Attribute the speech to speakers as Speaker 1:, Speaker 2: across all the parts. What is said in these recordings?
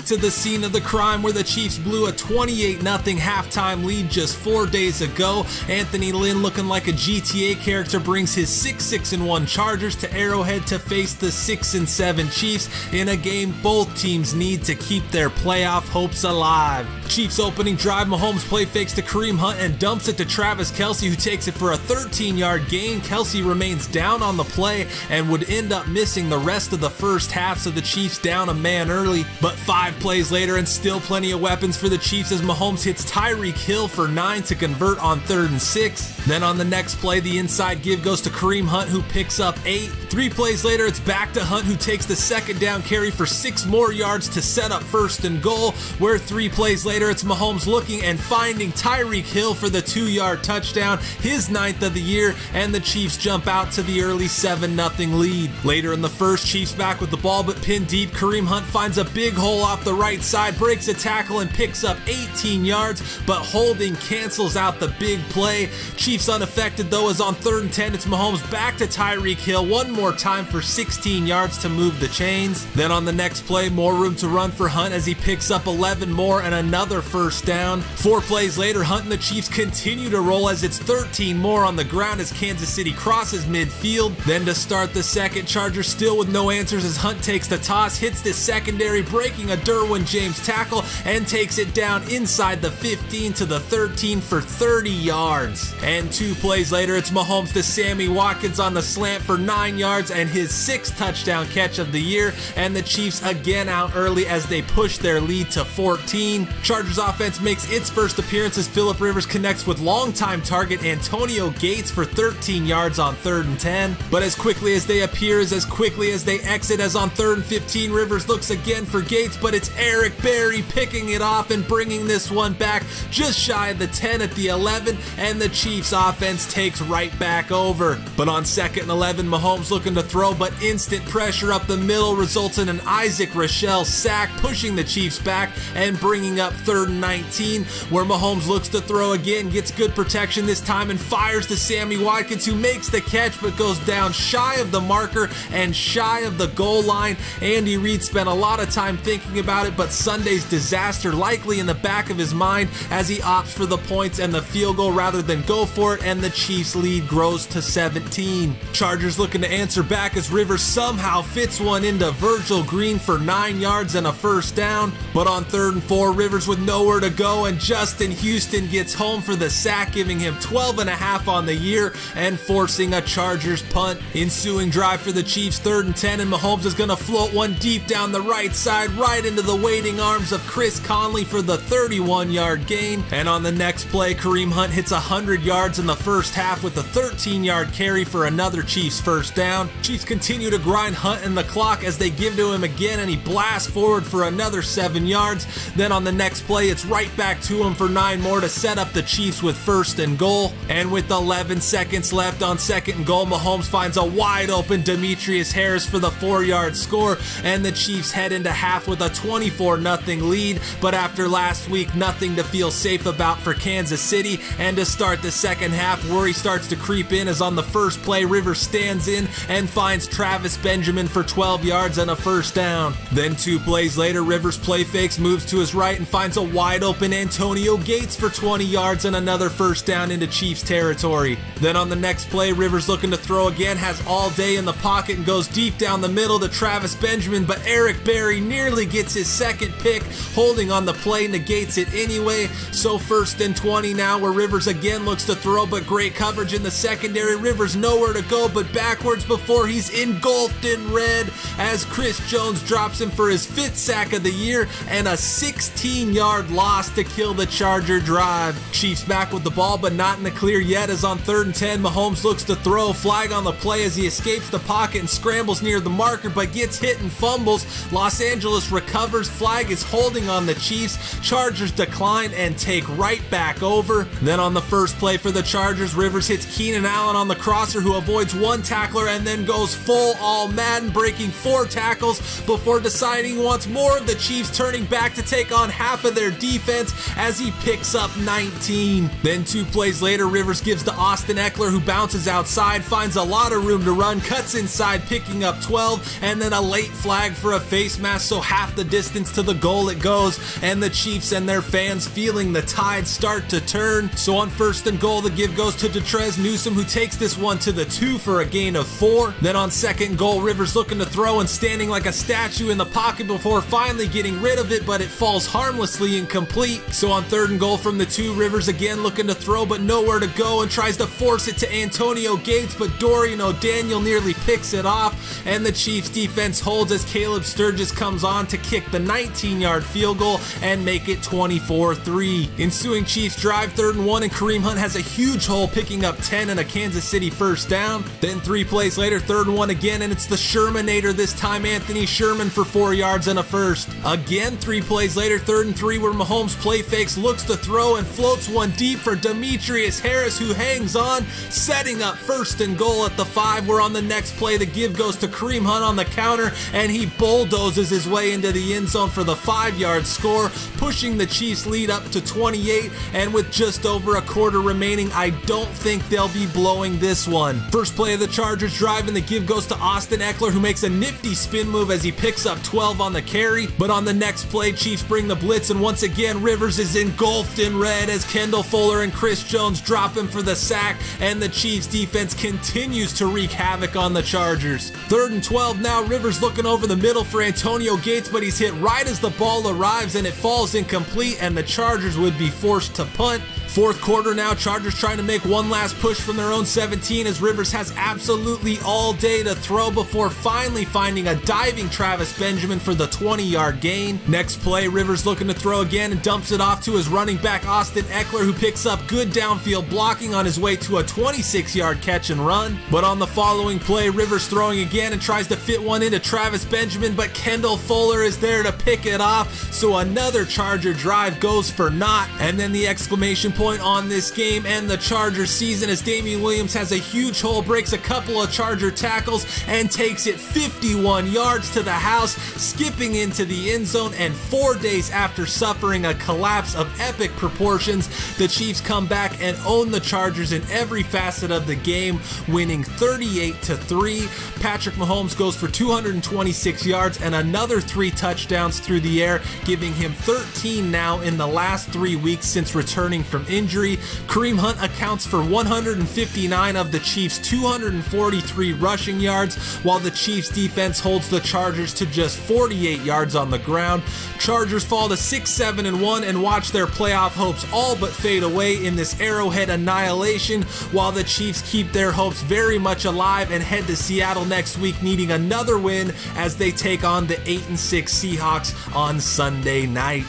Speaker 1: to the scene of the crime where the Chiefs blew a 28-0 halftime lead just 4 days ago. Anthony Lynn, looking like a GTA character, brings his 6-6-1 Chargers to Arrowhead to face the 6-7 Chiefs in a game both teams need to keep their playoff hopes alive. Chiefs opening drive, Mahomes play fakes to Kareem Hunt and dumps it to Travis Kelce, who takes it for a 13-yard gain. Kelce remains down on the play and would end up missing the rest of the first half, so the Chiefs down a man early. But 5 plays later and still plenty of weapons for the Chiefs as Mahomes hits Tyreek Hill for 9 to convert on 3rd and 6. Then on the next play, the inside give goes to Kareem Hunt, who picks up 8. 3 plays later, it's back to Hunt, who takes the 2nd down carry for 6 more yards to set up 1st and goal, where 3 plays later, it's Mahomes looking and finding Tyreek Hill for the 2-yard touchdown, his 9th of the year, and the Chiefs jump out to the early 7-0 lead. Later in the first, Chiefs back with the ball but pinned deep. Kareem Hunt finds a big hole off the right side, breaks a tackle and picks up 18 yards, but holding cancels out the big play. Chiefs unaffected though, as on 3rd and 10, it's Mahomes back to Tyreek Hill one more time for 16 yards to move the chains. Then on the next play, more room to run for Hunt as he picks up 11 more and another 1st down. 4 plays later, Hunt and the Chiefs continue to roll as it's 13 more on the ground as Kansas City crosses midfield. Then to start the second, Chargers still with no answers as Hunt takes the toss, hits the secondary, breaking a Derwin James tackle, and takes it down inside the 15 to the 13 for 30 yards. And 2 plays later, it's Mahomes to Sammy Watkins on the slant for 9 yards and his 6th touchdown catch of the year, and the Chiefs again out early as they push their lead to 14. Chargers offense makes its first appearance as Phillip Rivers connects with longtime target Antonio Gates for 13 yards on 3rd and 10. But as quickly as they appear is as quickly as they exit, as on 3rd and 15, Rivers looks again for Gates, but it's Eric Berry picking it off and bringing this one back just shy of the 10 at the 11, and the Chiefs offense takes right back over. But on 2nd and 11, Mahomes looking to throw, but instant pressure up the middle results in an Isaac Rochelle sack, pushing the Chiefs back and bringing up 3rd and 19, where Mahomes looks to throw again, gets good protection this time and fires to Sammy Watkins, who makes the catch but goes down shy of the marker and shy of the goal line. Andy Reid spent a lot of time thinking about it, but Sunday's disaster likely in the back of his mind as he opts for the points and the field goal rather than go for it, and the Chiefs lead grows to 17. Chargers looking to answer back as Rivers somehow fits one into Virgil Green for 9 yards and a 1st down, but on 3rd and 4, Rivers with nowhere to go and Justin Houston gets home for the sack, giving him 12.5 on the year and forcing a Chargers punt. Ensuing drive for the Chiefs, 3rd and 10, and Mahomes is going to float one deep down the right side right into the waiting arms of Chris Conley for the 31-yard gain. And on the next play, Kareem Hunt hits 100 yards in the first half with a 13-yard carry for another Chiefs 1st down. Chiefs continue to grind Hunt in the clock as they give to him again, and he blasts forward for another 7 yards. Then on the next play, it's right back to him for 9 more to set up the Chiefs with 1st and goal. And with 11 seconds left on 2nd and goal, Mahomes finds a wide open Demetrius Harris for the 4-yard score, and the Chiefs head into half with a 24-0 lead. But after last week, nothing to feel safe about for Kansas City, and to start the second half, worry starts to creep in as on the first play, Rivers stands in and finds Travis Benjamin for 12 yards and a 1st down. Then 2 plays later, Rivers play fakes, moves to his right and finds a wide open Antonio Gates for 20 yards and another 1st down into Chiefs territory. Then on the next play, Rivers looking to throw again, has all day in the pocket and goes deep down the middle to Travis Benjamin, but Eric Berry nearly gets his 2nd pick, holding on the play, negates it anyway. So 1st and 20 now, where Rivers again looks to throw, but great coverage in the secondary. Rivers nowhere to go but backwards before he's engulfed in red as Chris Jones drops him for his 5th sack of the year and a 16-yard loss to kill the Charger drive. Chiefs back with the ball but not in the clear yet, as on 3rd and 10, Mahomes looks to throw, flag on the play as he escapes the pocket and scrambles near the marker but gets hit and fumbles. Los Angeles recovers, flag is holding on the Chiefs. Chargers decline and take right back over. Then on the first play for the Chargers, Rivers hits Keenan Allen on the crosser, who avoids 1 tackler and then goes full all Madden, breaking 4 tackles before deciding he wants more of the Chiefs, turning back to take on half of their defense as he picks up 19. Then 2 plays later, Rivers gives to Austin Eckler, who bounces outside, finds a lot of room to run, cuts inside, picking up 12, and then a late flag for a face mask, so half the distance to the goal it goes, and the Chiefs and their fans feeling the tide start to turn. So on first and goal, the give goes to Detrez Newsome, who takes this one to the 2 for a gain of 4. Then on second goal, Rivers looking to throw and standing like a statue in the pocket before finally getting rid of it, but it falls harmlessly incomplete. So on third and goal from the 2, Rivers again looking to throw but nowhere to go and tries to force it to Antonio Gates, but Dorian O'Daniel nearly picks it off, and the Chiefs defense holds as Caleb Sturgis comes on to kick the 19-yard field goal and make it 24-3. Ensuing Chiefs drive, 3rd and 1, and Kareem Hunt has a huge hole, picking up 10 and a Kansas City first down. Then 3 plays later, 3rd and 1 again, and it's the Shermanator this time, Anthony Sherman, for 4 yards and a first. Again 3 plays later, 3rd and 3, where Mahomes play fakes, looks to throw and floats one deep for Demetrius Harris, who hangs on, setting up 1st and goal at the 5, where on the next play the give goes to Kareem Hunt on the counter, and he bulldozes his way into the end zone for the 5-yard score, pushing the Chiefs lead up to 28, and with just over a quarter remaining, I don't think they'll be blowing this one. First play of the Chargers drive, and the give goes to Austin Eckler, who makes a nifty spin move as he picks up 12 on the carry, but on the next play, Chiefs bring the blitz, and once again, Rivers is engulfed in red as Kendall Fuller and Chris Jones drop him for the sack, and the Chiefs defense continues to wreak havoc on the Chargers. 3rd and 12 now, Rivers looking over the middle for Antonio Gates, but he's hit right as the ball arrives and it falls incomplete, and the Chargers would be forced to punt. 4th quarter now, Chargers trying to make one last push from their own 17 as Rivers has absolutely all day to throw before finally finding a diving Travis Benjamin for the 20-yard gain. Next play, Rivers looking to throw again and dumps it off to his running back Austin Eckler, who picks up good downfield blocking on his way to a 26-yard catch and run. But on the following play, Rivers throwing again and tries to fit one into Travis Benjamin, but Kendall Fuller is there to pick it off, so another Charger drive goes for naught. And then the exclamation point on this game and the Chargers season as Damian Williams has a huge hole, breaks a couple of Charger tackles, and takes it 51 yards to the house, skipping into the end zone. And 4 days after suffering a collapse of epic proportions, the Chiefs come back and own the Chargers in every facet of the game, winning 38-3. Patrick Mahomes goes for 226 yards and another 3 touchdowns through the air, giving him 13 now in the last 3 weeks since returning from injury. Kareem Hunt accounts for 159 of the Chiefs' 243 rushing yards, while the Chiefs defense holds the Chargers to just 48 yards on the ground. Chargers fall to 6-7-1 and watch their playoff hopes all but fade away in this Arrowhead annihilation, while the Chiefs keep their hopes very much alive and head to Seattle next week needing another win as they take on the 8-6 Seahawks on Sunday night.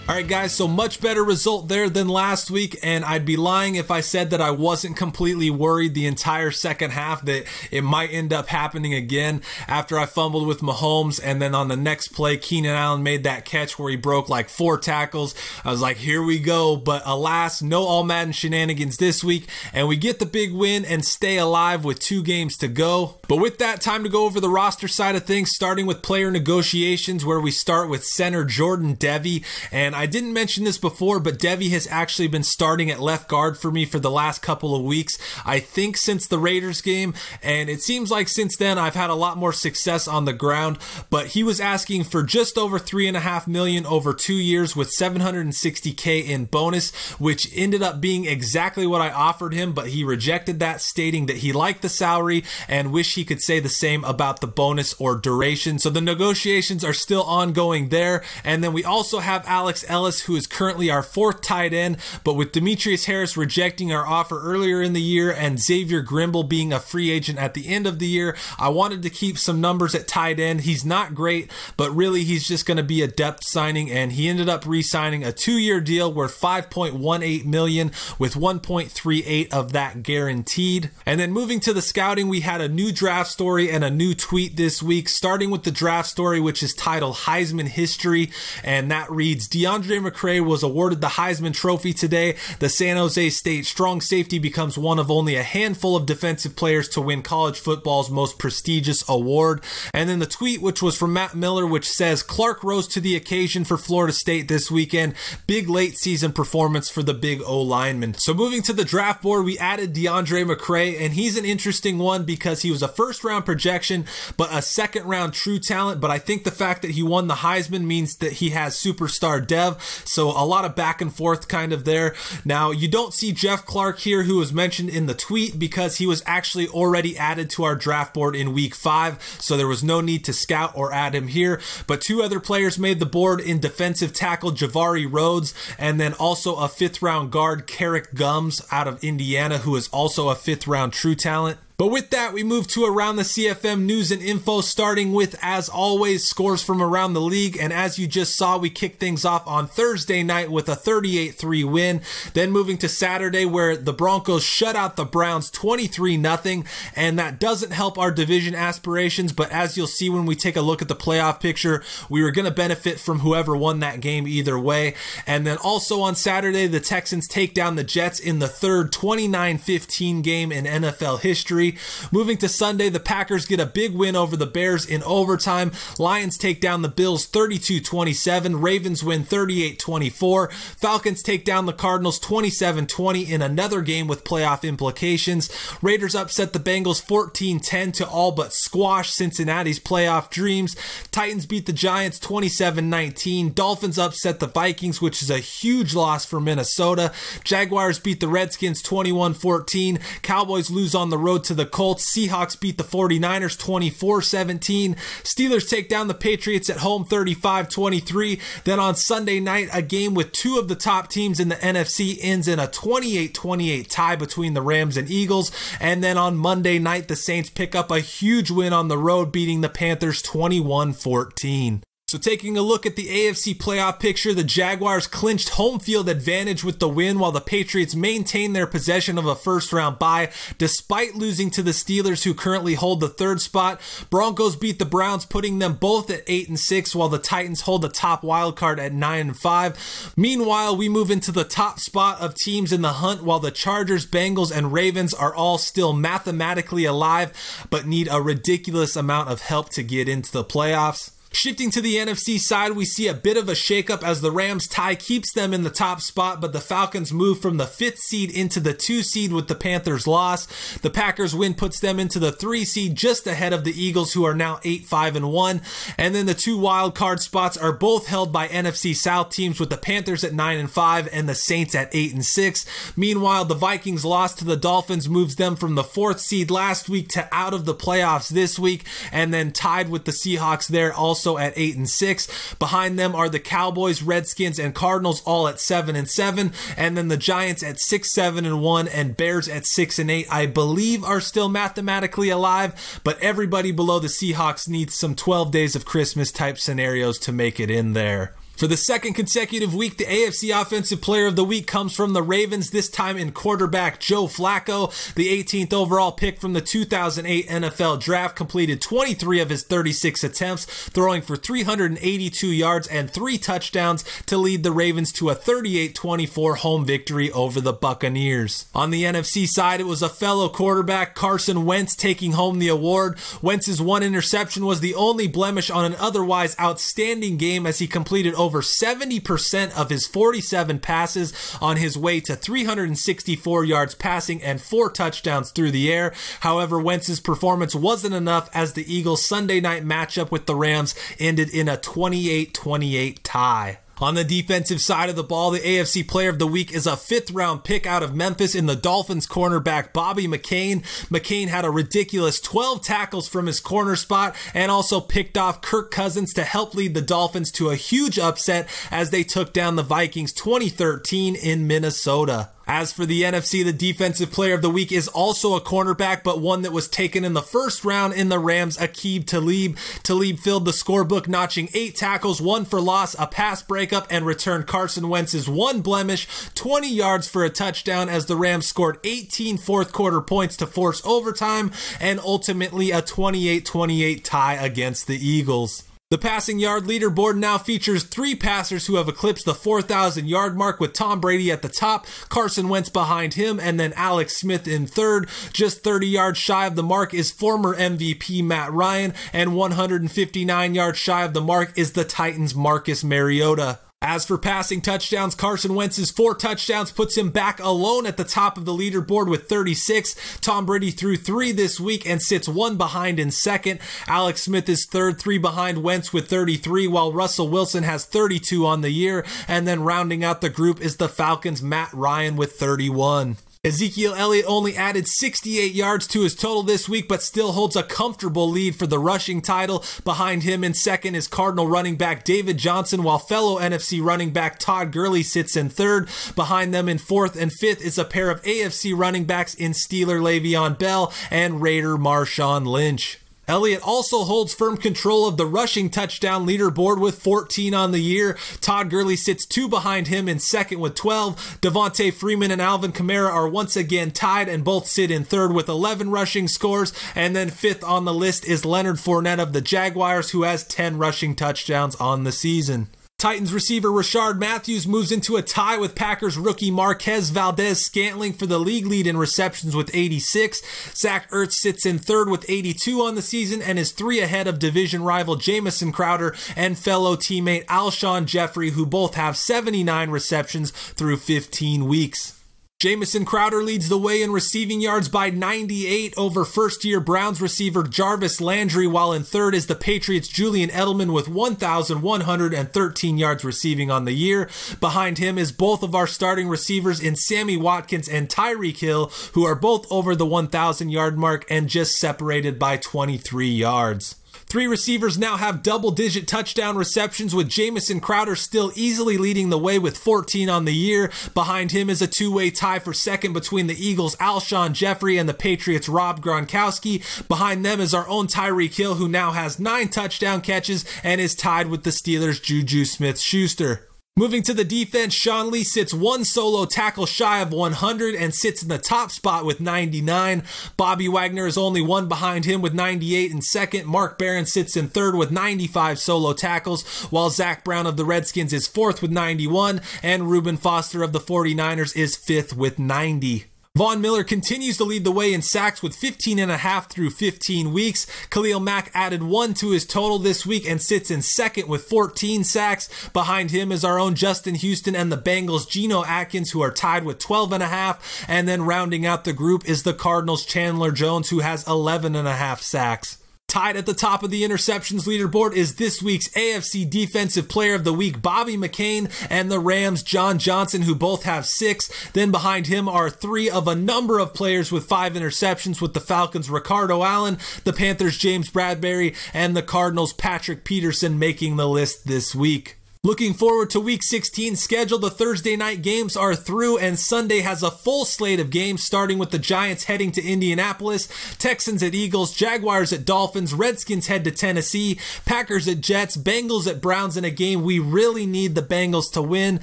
Speaker 1: Alright guys, so much better result there than last week, and I'd be lying if I said that I wasn't completely worried the entire second half that it might end up happening again after I fumbled with Mahomes, and then on the next play, Keenan Allen made that catch where he broke like 4 tackles. I was like, here we go, but alas, no All Madden shenanigans this week, and we get the big win and stay alive with 2 games to go. But with that, time to go over the roster side of things, starting with player negotiations, where we start with center Jordan Devey, and I didn't mention this before, but Devey has actually been starting at left guard for me for the last couple of weeks, I think since the Raiders game, and it seems like since then I've had a lot more success on the ground. But he was asking for just over $3.5 million over 2 years with $760K in bonus, which ended up being exactly what I offered him, but he rejected that, stating that he liked the salary and wished he could say the same about the bonus or duration. So the negotiations are still ongoing there. And then we also have Alex Ellis, who is currently our 4th tight end, but with Demetrius Harris rejecting our offer earlier in the year and Xavier Grimble being a free agent at the end of the year, I wanted to keep some numbers at tight end. He's not great, but really he's just going to be a depth signing, and he ended up re-signing a 2-year deal worth $5.18 million with $1.38 of that guaranteed. And then moving to the scouting, we had a new draft story and a new tweet this week, starting with the draft story, which is titled Heisman History, and that reads, DeAndre DeAndre McCray was awarded the Heisman Trophy today. The San Jose State strong safety becomes one of only a handful of defensive players to win college football's most prestigious award. And then the tweet, which was from Matt Miller, which says, Clark rose to the occasion for Florida State this weekend. Big late season performance for the big O lineman. So moving to the draft board, we added DeAndre McCray, and he's an interesting one because he was a first round projection, but a second round true talent. But I think the fact that he won the Heisman means that he has superstar dev. So a lot of back and forth kind of there. Now, you don't see Jeff Clark here, who was mentioned in the tweet, because he was actually already added to our draft board in week 5. So there was no need to scout or add him here. But 2 other players made the board in defensive tackle Javari Rhodes, and then also a 5th round guard Carrick Gums out of Indiana, who is also a 5th round true talent. But with that, we move to Around the CFM news and info, starting with, as always, scores from around the league. And as you just saw, we kicked things off on Thursday night with a 38-3 win. Then moving to Saturday, where the Broncos shut out the Browns 23-0. And that doesn't help our division aspirations. But as you'll see when we take a look at the playoff picture, we were going to benefit from whoever won that game either way. And then also on Saturday, the Texans take down the Jets in the 3rd 29-15 game in NFL history. Moving to Sunday, the Packers get a big win over the Bears in overtime. Lions take down the Bills 32-27. Ravens win 38-24. Falcons take down the Cardinals 27-20 in another game with playoff implications. Raiders upset the Bengals 14-10 to all but squash Cincinnati's playoff dreams. Titans beat the Giants 27-19. Dolphins upset the Vikings, which is a huge loss for Minnesota. Jaguars beat the Redskins 21-14. Cowboys lose on the road to the Colts. Seahawks beat the 49ers 24-17. Steelers take down the Patriots at home 35-23. Then on Sunday night, a game with 2 of the top teams in the NFC ends in a 28-28 tie between the Rams and Eagles. And then on Monday night, the Saints pick up a huge win on the road, beating the Panthers 21-14. So taking a look at the AFC playoff picture, the Jaguars clinched home field advantage with the win, while the Patriots maintain their possession of a first-round bye despite losing to the Steelers, who currently hold the 3rd spot. Broncos beat the Browns, putting them both at 8-6, while the Titans hold the top wild card at 9-5. Meanwhile, we move into the top spot of teams in the hunt, while the Chargers, Bengals, and Ravens are all still mathematically alive, but need a ridiculous amount of help to get into the playoffs. Shifting to the NFC side, we see a bit of a shakeup as the Rams tie keeps them in the top spot, but the Falcons move from the 5th seed into the 2 seed with the Panthers' loss. The Packers' win puts them into the 3 seed, just ahead of the Eagles, who are now 8-5-1. And then the 2 wild card spots are both held by NFC South teams, with the Panthers at 9-5 and the Saints at 8-6. Meanwhile, the Vikings' loss to the Dolphins moves them from the 4th seed last week to out of the playoffs this week, and then tied with the Seahawks there, also at 8-6. Behind them are the Cowboys, Redskins, and Cardinals, all at 7-7, and then the Giants at 6-7-1 and Bears at 6-8. I believe are still mathematically alive, but everybody below the Seahawks needs some 12 days of Christmas type scenarios to make it in there. For the 2nd consecutive week, the AFC Offensive Player of the Week comes from the Ravens, this time in quarterback Joe Flacco. The 18th overall pick from the 2008 NFL Draft completed 23 of his 36 attempts, throwing for 382 yards and 3 touchdowns to lead the Ravens to a 38-24 home victory over the Buccaneers. On the NFC side, it was a fellow quarterback, Carson Wentz, taking home the award. Wentz's 1 interception was the only blemish on an otherwise outstanding game, as he completed over 70% of his 47 passes on his way to 364 yards passing and 4 touchdowns through the air. However, Wentz's performance wasn't enough, as the Eagles' Sunday night matchup with the Rams ended in a 28-28 tie. On the defensive side of the ball, the AFC Player of the Week is a 5th round pick out of Memphis in the Dolphins cornerback Bobby McCain. McCain had a ridiculous 12 tackles from his corner spot and also picked off Kirk Cousins to help lead the Dolphins to a huge upset as they took down the Vikings 20-13 in Minnesota. As for the NFC, the Defensive Player of the Week is also a cornerback, but one that was taken in the 1st round in the Rams, Aqib Talib. Talib filled the scorebook, notching 8 tackles, 1 for loss, a pass breakup, and returned Carson Wentz's 1 blemish, 20 yards for a touchdown, as the Rams scored 18 fourth-quarter points to force overtime and ultimately a 28-28 tie against the Eagles. The passing yard leaderboard now features 3 passers who have eclipsed the 4,000 yard mark, with Tom Brady at the top, Carson Wentz behind him, and then Alex Smith in third. Just 30 yards shy of the mark is former MVP Matt Ryan, and 159 yards shy of the mark is the Titans' Marcus Mariota. As for passing touchdowns, Carson Wentz's 4 touchdowns puts him back alone at the top of the leaderboard with 36. Tom Brady threw 3 this week and sits 1 behind in second. Alex Smith is third, 3 behind Wentz with 33, while Russell Wilson has 32 on the year. And then rounding out the group is the Falcons' Matt Ryan with 31. Ezekiel Elliott only added 68 yards to his total this week, but still holds a comfortable lead for the rushing title. Behind him in second is Cardinal running back David Johnson, while fellow NFC running back Todd Gurley sits in third. Behind them in fourth and fifth is a pair of AFC running backs in Steeler Le'Veon Bell and Raider Marshawn Lynch. Elliott also holds firm control of the rushing touchdown leaderboard with 14 on the year. Todd Gurley sits 2 behind him in second with 12. Devontae Freeman and Alvin Kamara are once again tied and both sit in third with 11 rushing scores. And then fifth on the list is Leonard Fournette of the Jaguars, who has 10 rushing touchdowns on the season. Titans receiver Rashard Matthews moves into a tie with Packers rookie Marquez Valdez-Scantling for the league lead in receptions with 86. Zach Ertz sits in third with 82 on the season and is 3 ahead of division rival Jamison Crowder and fellow teammate Alshon Jeffrey, who both have 79 receptions through 15 weeks. Jamison Crowder leads the way in receiving yards by 98 over first-year Browns receiver Jarvis Landry, while in third is the Patriots' Julian Edelman with 1,113 yards receiving on the year. Behind him is both of our starting receivers in Sammy Watkins and Tyreek Hill, who are both over the 1,000-yard mark and just separated by 23 yards. 3 receivers now have double-digit touchdown receptions, with Jamison Crowder still easily leading the way with 14 on the year. Behind him is a 2-way tie for second between the Eagles' Alshon Jeffrey and the Patriots' Rob Gronkowski. Behind them is our own Tyreek Hill, who now has 9 touchdown catches and is tied with the Steelers' Juju Smith-Schuster. Moving to the defense, Sean Lee sits 1 solo tackle shy of 100 and sits in the top spot with 99. Bobby Wagner is only 1 behind him with 98 in second. Mark Barron sits in third with 95 solo tackles, while Zach Brown of the Redskins is 4th with 91, and Reuben Foster of the 49ers is 5th with 90. Von Miller continues to lead the way in sacks with 15.5 through 15 weeks. Khalil Mack added 1 to his total this week and sits in second with 14 sacks. Behind him is our own Justin Houston and the Bengals' Geno Atkins, who are tied with 12.5. And then rounding out the group is the Cardinals' Chandler Jones, who has 11.5 sacks. Tied at the top of the interceptions leaderboard is this week's AFC Defensive Player of the Week, Bobby McCain, and the Rams' John Johnson, who both have 6. Then behind him are 3 of a number of players with 5 interceptions, with the Falcons' Ricardo Allen, the Panthers' James Bradbury, and the Cardinals' Patrick Peterson making the list this week. Looking forward to Week 16 schedule, the Thursday night games are through, and Sunday has a full slate of games, starting with the Giants heading to Indianapolis, Texans at Eagles, Jaguars at Dolphins, Redskins head to Tennessee, Packers at Jets, Bengals at Browns in a game we really need the Bengals to win,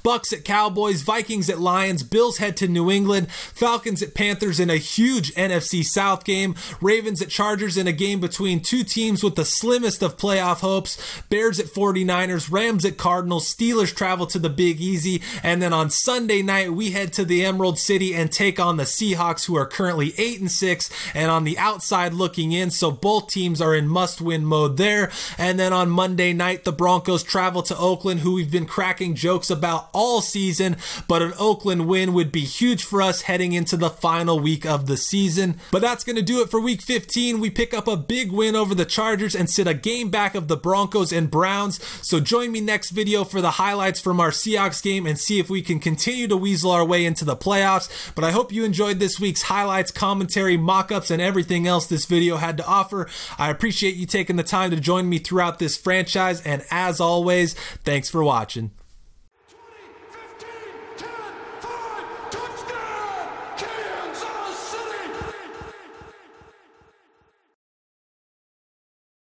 Speaker 1: Bucks at Cowboys, Vikings at Lions, Bills head to New England, Falcons at Panthers in a huge NFC South game, Ravens at Chargers in a game between 2 teams with the slimmest of playoff hopes, Bears at 49ers, Rams at Cardinals, Steelers travel to the Big Easy, and then on Sunday night we head to the Emerald City and take on the Seahawks, who are currently 8-6 and on the outside looking in, so both teams are in must-win mode there. And then on Monday night the Broncos travel to Oakland, who we've been cracking jokes about all season, but an Oakland win would be huge for us heading into the final week of the season. But that's going to do it for Week 15. We pick up a big win over the Chargers and sit a game back of the Broncos and Browns, so join me next video for the highlights from our Seahawks game and see if we can continue to weasel our way into the playoffs. But I hope you enjoyed this week's highlights, commentary, mock-ups, and everything else this video had to offer. I appreciate you taking the time to join me throughout this franchise, and as always, thanks for watching.